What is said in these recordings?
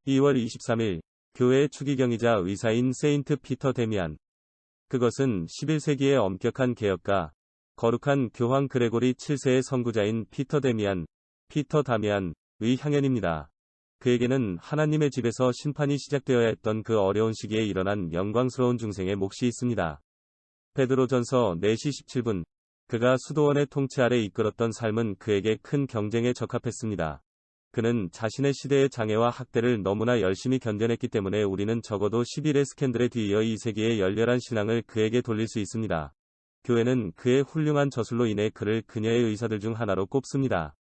2월 23일, 교회의 추기경이자 의사인 세인트 피터 데미안. 그것은 11세기의 엄격한 개혁가, 거룩한 교황 그레고리 7세의 선구자인 피터 데미안, 피터 다미안의 향연입니다. 그에게는 하나님의 집에서 심판이 시작되어야 했던 그 어려운 시기에 일어난 영광스러운 중생의 몫이 있습니다. 베드로전서 4시 17분, 그가 수도원의 통치 아래 이끌었던 삶은 그에게 큰 경쟁에 적합했습니다. 그는 자신의 시대의 장애와 학대를 너무나 열심히 견뎌냈기 때문에 우리는 적어도 11의 스캔들에 뒤이어 이 세기의 열렬한 신앙을 그에게 돌릴 수 있습니다. 교회는 그의 훌륭한 저술로 인해 그를 그녀의 의사들 중 하나로 꼽습니다.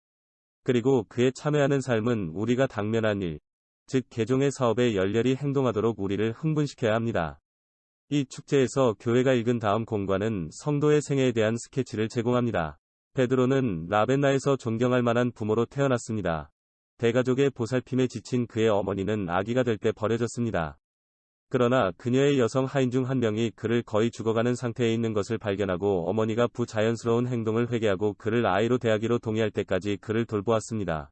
그리고 그의 참여하는 삶은 우리가 당면한 일, 즉 개종의 사업에 열렬히 행동하도록 우리를 흥분시켜야 합니다. 이 축제에서 교회가 읽은 다음 공과는 성도의 생애에 대한 스케치를 제공합니다. 베드로는 라벤나에서 존경할 만한 부모로 태어났습니다. 대가족의 보살핌에 지친 그의 어머니는 아기가 될 때 버려졌습니다. 그러나 그녀의 여성 하인 중 한 명이 그를 거의 죽어가는 상태에 있는 것을 발견하고 어머니가 부자연스러운 행동을 회개하고 그를 아이로 대하기로 동의할 때까지 그를 돌보았습니다.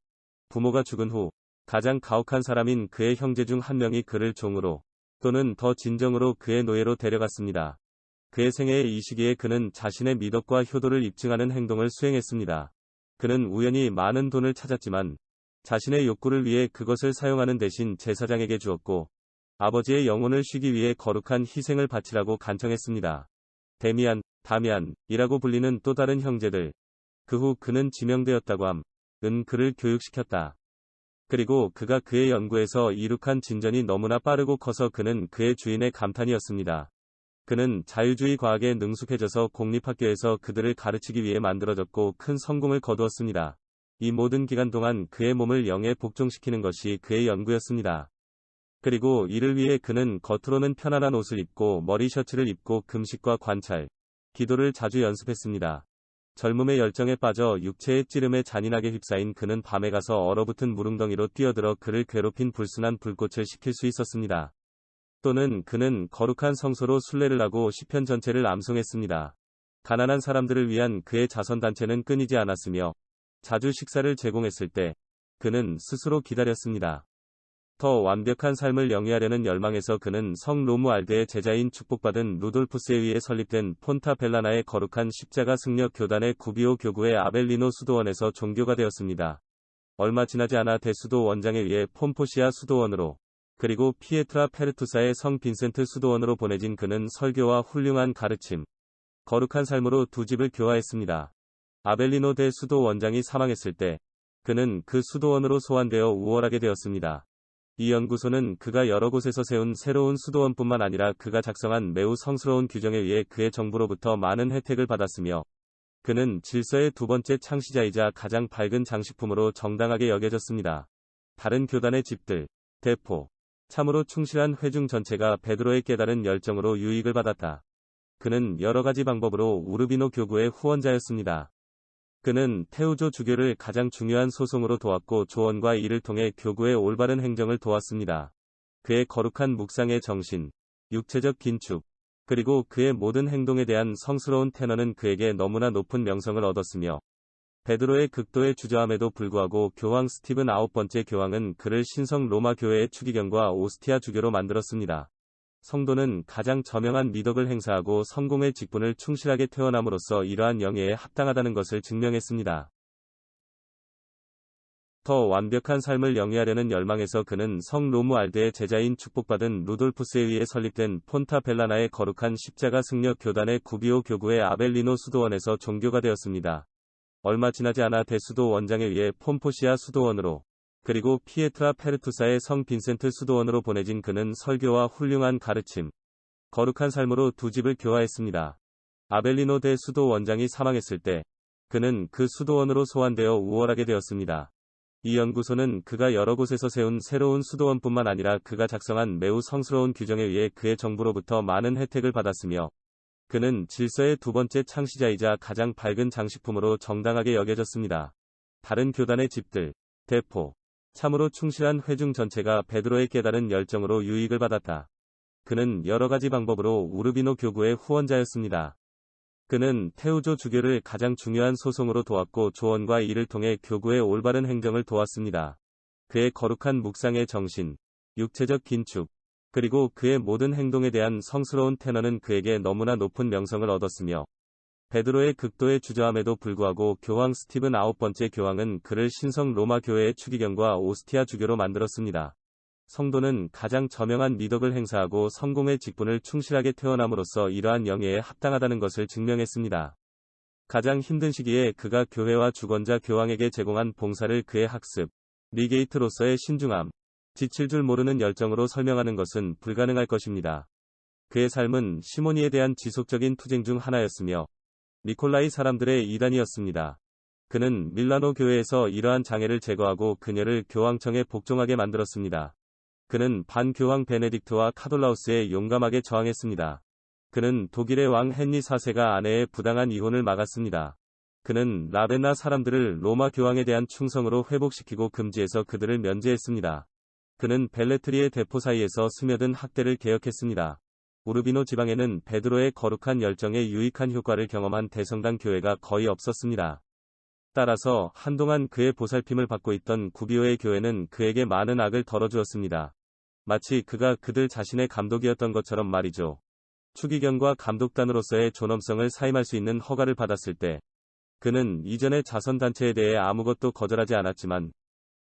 부모가 죽은 후 가장 가혹한 사람인 그의 형제 중 한 명이 그를 종으로 또는 더 진정으로 그의 노예로 데려갔습니다. 그의 생애의 이 시기에 그는 자신의 미덕과 효도를 입증하는 행동을 수행했습니다. 그는 우연히 많은 돈을 찾았지만 자신의 욕구를 위해 그것을 사용하는 대신 제사장에게 주었고 아버지의 영혼을 쉬기 위해 거룩한 희생을 바치라고 간청했습니다. 데미안, 다미안이라고 불리는 또 다른 형제들. 그 후 그는 지명되었다고 함은 그를 교육시켰다. 그리고 그가 그의 연구에서 이룩한 진전이 너무나 빠르고 커서 그는 그의 주인의 감탄이었습니다. 그는 자유주의 과학에 능숙해져서 공립학교에서 그들을 가르치기 위해 만들어졌고 큰 성공을 거두었습니다. 이 모든 기간 동안 그의 몸을 영에 복종시키는 것이 그의 연구였습니다. 그리고 이를 위해 그는 겉으로는 편안한 옷을 입고 머리 셔츠를 입고 금식과 관찰, 기도를 자주 연습했습니다. 젊음의 열정에 빠져 육체의 찌름에 잔인하게 휩싸인 그는 밤에 가서 얼어붙은 물웅덩이로 뛰어들어 그를 괴롭힌 불순한 불꽃을 식힐 수 있었습니다. 또는 그는 거룩한 성소로 순례를 하고 시편 전체를 암송했습니다. 가난한 사람들을 위한 그의 자선단체는 끊이지 않았으며 자주 식사를 제공했을 때 그는 스스로 기다렸습니다. 더 완벽한 삶을 영위하려는 열망에서 그는 성 로무알드의 제자인 축복받은 루돌푸스에 의해 설립된 폰타 벨라나의 거룩한 십자가 승려 교단의 구비오 교구의 아벨리노 수도원에서 종교가 되었습니다. 얼마 지나지 않아 대수도 원장에 의해 폼포시아 수도원으로 그리고 피에트라 페르투사의 성 빈센트 수도원으로 보내진 그는 설교와 훌륭한 가르침, 거룩한 삶으로 두 집을 교화했습니다. 아벨리노 대 수도 원장이 사망했을 때 그는 그 수도원으로 소환되어 우월하게 되었습니다. 이 연구소는 그가 여러 곳에서 세운 새로운 수도원뿐만 아니라 그가 작성한 매우 성스러운 규정에 의해 그의 정부로부터 많은 혜택을 받았으며 그는 질서의 두 번째 창시자이자 가장 밝은 장식품으로 정당하게 여겨졌습니다. 다른 교단의 집들, 대포, 참으로 충실한 회중 전체가 베드로의 깨달은 열정으로 유익을 받았다. 그는 여러 가지 방법으로 우르비노 교구의 후원자였습니다. 그는 테우조 주교를 가장 중요한 소송으로 도왔고 조언과 이를 통해 교구의 올바른 행정을 도왔습니다. 그의 거룩한 묵상의 정신, 육체적 긴축, 그리고 그의 모든 행동에 대한 성스러운 테너는 그에게 너무나 높은 명성을 얻었으며 베드로의 극도의 주저함에도 불구하고 교황 스티븐 9번째 교황은 그를 신성 로마 교회의 추기경과 오스티아 주교로 만들었습니다. 성도는 가장 저명한 미덕을 행사하고 성공의 직분을 충실하게 태어남으로써 이러한 영예에 합당하다는 것을 증명했습니다. 더 완벽한 삶을 영위하려는 열망에서 그는 성 로무알드의 제자인 축복받은 루돌푸스에 의해 설립된 폰타 벨라나의 거룩한 십자가 승려 교단의 구비오 교구의 아벨리노 수도원에서 종교가 되었습니다. 얼마 지나지 않아 대수도 원장에 의해 폼포시아 수도원으로 그리고 피에트라 페르투사의 성 빈센트 수도원으로 보내진 그는 설교와 훌륭한 가르침, 거룩한 삶으로 두 집을 교화했습니다. 아벨리노 대 수도 원장이 사망했을 때 그는 그 수도원으로 소환되어 우월하게 되었습니다. 이 연구소는 그가 여러 곳에서 세운 새로운 수도원뿐만 아니라 그가 작성한 매우 성스러운 규정에 의해 그의 정부로부터 많은 혜택을 받았으며 그는 질서의 두 번째 창시자이자 가장 밝은 장식품으로 정당하게 여겨졌습니다. 다른 교단의 집들, 대포, 참으로 충실한 회중 전체가 베드로의 깨달은 열정으로 유익을 받았다. 그는 여러 가지 방법으로 우르비노 교구의 후원자였습니다. 그는 테우조 주교를 가장 중요한 소송으로 도왔고 조언과 이를 통해 교구의 올바른 행정을 도왔습니다. 그의 거룩한 묵상의 정신, 육체적 긴축, 그리고 그의 모든 행동에 대한 성스러운 테너는 그에게 너무나 높은 명성을 얻었으며, 베드로의 극도의 주저함에도 불구하고 교황 스티븐 아홉 번째 교황은 그를 신성 로마 교회의 추기경과 오스티아 주교로 만들었습니다. 성도는 가장 저명한 미덕을 행사하고 성공의 직분을 충실하게 태어남으로써 이러한 영예에 합당하다는 것을 증명했습니다. 가장 힘든 시기에 그가 교회와 주권자 교황에게 제공한 봉사를 그의 학습, 리게이트로서의 신중함, 지칠 줄 모르는 열정으로 설명하는 것은 불가능할 것입니다. 그의 삶은 시모니에 대한 지속적인 투쟁 중 하나였으며, 니콜라이 사람들의 이단이었습니다. 그는 밀라노 교회에서 이러한 장애를 제거하고 그녀를 교황청에 복종하게 만들었습니다. 그는 반교황 베네딕트와 카돌라우스에 용감하게 저항했습니다. 그는 독일의 왕 헨리 4세가 아내의 부당한 이혼을 막았습니다. 그는 라벤나 사람들을 로마 교황에 대한 충성으로 회복시키고 금지해서 그들을 면제했습니다. 그는 벨레트리의 대포 사이에서 스며든 학대를 개혁했습니다. 우르비노 지방에는 베드로의 거룩한 열정에 유익한 효과를 경험한 대성당 교회가 거의 없었습니다. 따라서 한동안 그의 보살핌을 받고 있던 구비오의 교회는 그에게 많은 악을 덜어주었습니다. 마치 그가 그들 자신의 감독이었던 것처럼 말이죠. 추기경과 감독단으로서의 존엄성을 사임할 수 있는 허가를 받았을 때, 그는 이전의 자선단체에 대해 아무것도 거절하지 않았지만,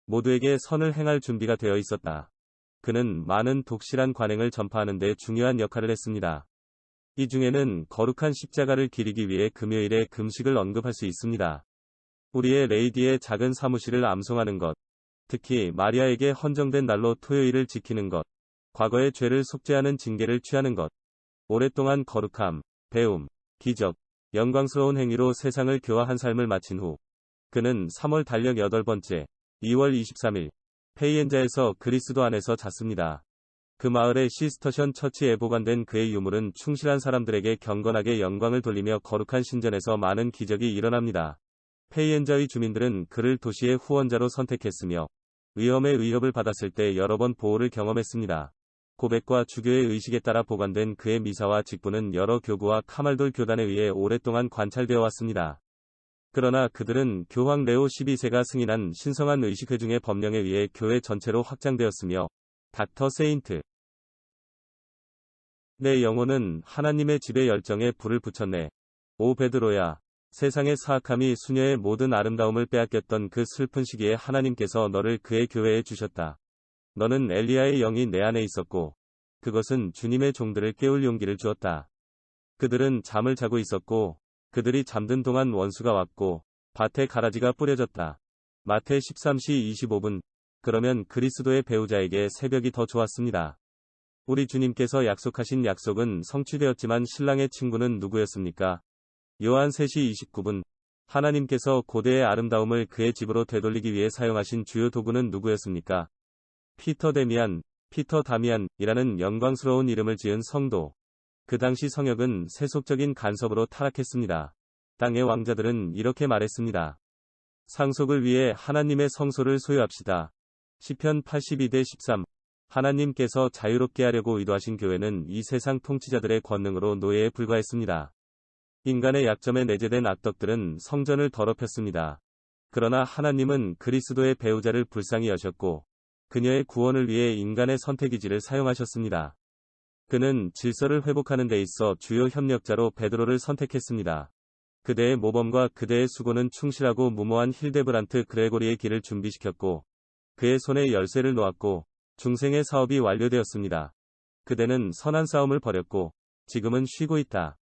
모두에게 선을 행할 준비가 되어 있었다. 그는 많은 독실한 관행을 전파하는 데 중요한 역할을 했습니다. 이 중에는 거룩한 십자가를 기리기 위해 금요일에 금식을 언급할 수 있습니다. 우리의 레이디의 작은 사무실을 암송하는 것, 특히 마리아에게 헌정된 날로 토요일을 지키는 것, 과거의 죄를 속죄하는 징계를 취하는 것, 오랫동안 거룩함, 배움, 기적, 영광스러운 행위로 세상을 교화한 삶을 마친 후, 그는 3월 달력 8번째, 2월 23일, 페이엔자에서 그리스도 안에서 잤습니다. 그 마을의 시스터션 처치에 보관된 그의 유물은 충실한 사람들에게 경건하게 영광을 돌리며 거룩한 신전에서 많은 기적이 일어납니다. 페이엔자의 주민들은 그를 도시의 후원자로 선택했으며, 위험의 위협을 받았을 때 여러 번 보호를 경험했습니다. 고백과 주교의 의식에 따라 보관된 그의 미사와 직분은 여러 교구와 카말돌 교단에 의해 오랫동안 관찰되어 왔습니다. 그러나 그들은 교황 레오 12세가 승인한 신성한 의식회중의 법령에 의해 교회 전체로 확장되었으며, 닥터 세인트. 내 영혼은 하나님의 집에 열정에 불을 붙였네. 오 베드로야. 세상의 사악함이 수녀의 모든 아름다움을 빼앗겼던 그 슬픈 시기에 하나님께서 너를 그의 교회에 주셨다. 너는 엘리야의 영이 내 안에 있었고, 그것은 주님의 종들을 깨울 용기를 주었다. 그들은 잠을 자고 있었고, 그들이 잠든 동안 원수가 왔고, 밭에 가라지가 뿌려졌다. 마태 13시 25분. 그러면 그리스도의 배우자에게 새벽이 더 좋았습니다. 우리 주님께서 약속하신 약속은 성취되었지만 신랑의 친구는 누구였습니까? 요한 3시 29분. 하나님께서 고대의 아름다움을 그의 집으로 되돌리기 위해 사용하신 주요 도구는 누구였습니까? 피터 다미안이라는 영광스러운 이름을 지은 성도. 그 당시 성역은 세속적인 간섭으로 타락했습니다. 땅의 왕자들은 이렇게 말했습니다. 상속을 위해 하나님의 성소를 소유합시다. 시편 82대 13. 하나님께서 자유롭게 하려고 의도하신 교회는 이 세상 통치자들의 권능으로 노예에 불과했습니다. 인간의 약점에 내재된 악덕들은 성전을 더럽혔습니다. 그러나 하나님은 그리스도의 배우자를 불쌍히 여셨고, 그녀의 구원을 위해 인간의 선택의지를 사용하셨습니다. 그는 질서를 회복하는 데 있어 주요 협력자로 베드로를 선택했습니다. 그대의 모범과 그대의 수고는 충실하고 무모한 힐데브란트 그레고리의 길을 준비시켰고, 그의 손에 열쇠를 놓았고, 중생의 사업이 완료되었습니다. 그대는 선한 싸움을 벌였고, 지금은 쉬고 있다.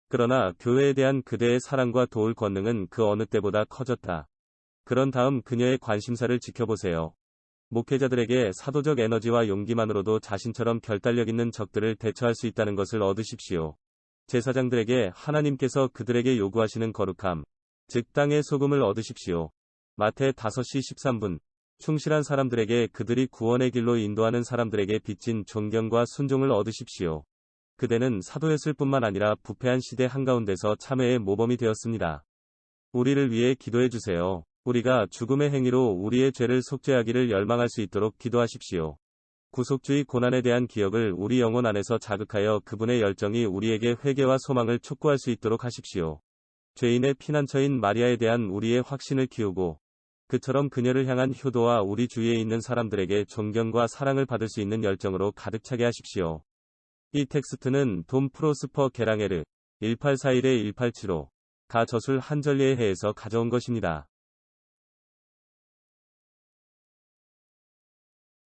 그러나 교회에 대한 그대의 사랑과 도울 권능은 그 어느 때보다 커졌다. 그런 다음 그녀의 관심사를 지켜보세요. 목회자들에게 사도적 에너지와 용기만으로도 자신처럼 결단력 있는 적들을 대처할 수 있다는 것을 얻으십시오. 제사장들에게 하나님께서 그들에게 요구하시는 거룩함, 즉 땅의 소금을 얻으십시오. 마태 5시 13분. 충실한 사람들에게 그들이 구원의 길로 인도하는 사람들에게 빚진 존경과 순종을 얻으십시오. 그대는 사도였을 뿐만 아니라 부패한 시대 한가운데서 참회의 모범이 되었습니다. 우리를 위해 기도해 주세요. 우리가 죽음의 행위로 우리의 죄를 속죄하기를 열망할 수 있도록 기도하십시오. 구속주의 고난에 대한 기억을 우리 영혼 안에서 자극하여 그분의 열정이 우리에게 회개와 소망을 촉구할 수 있도록 하십시오. 죄인의 피난처인 마리아에 대한 우리의 확신을 키우고, 그처럼 그녀를 향한 효도와 우리 주위에 있는 사람들에게 존경과 사랑을 받을 수 있는 열정으로 가득 차게 하십시오. 이 텍스트는 돔 프로스퍼 게랑에르 1841-1875가 저술 한절리에 해에서 가져온 것입니다.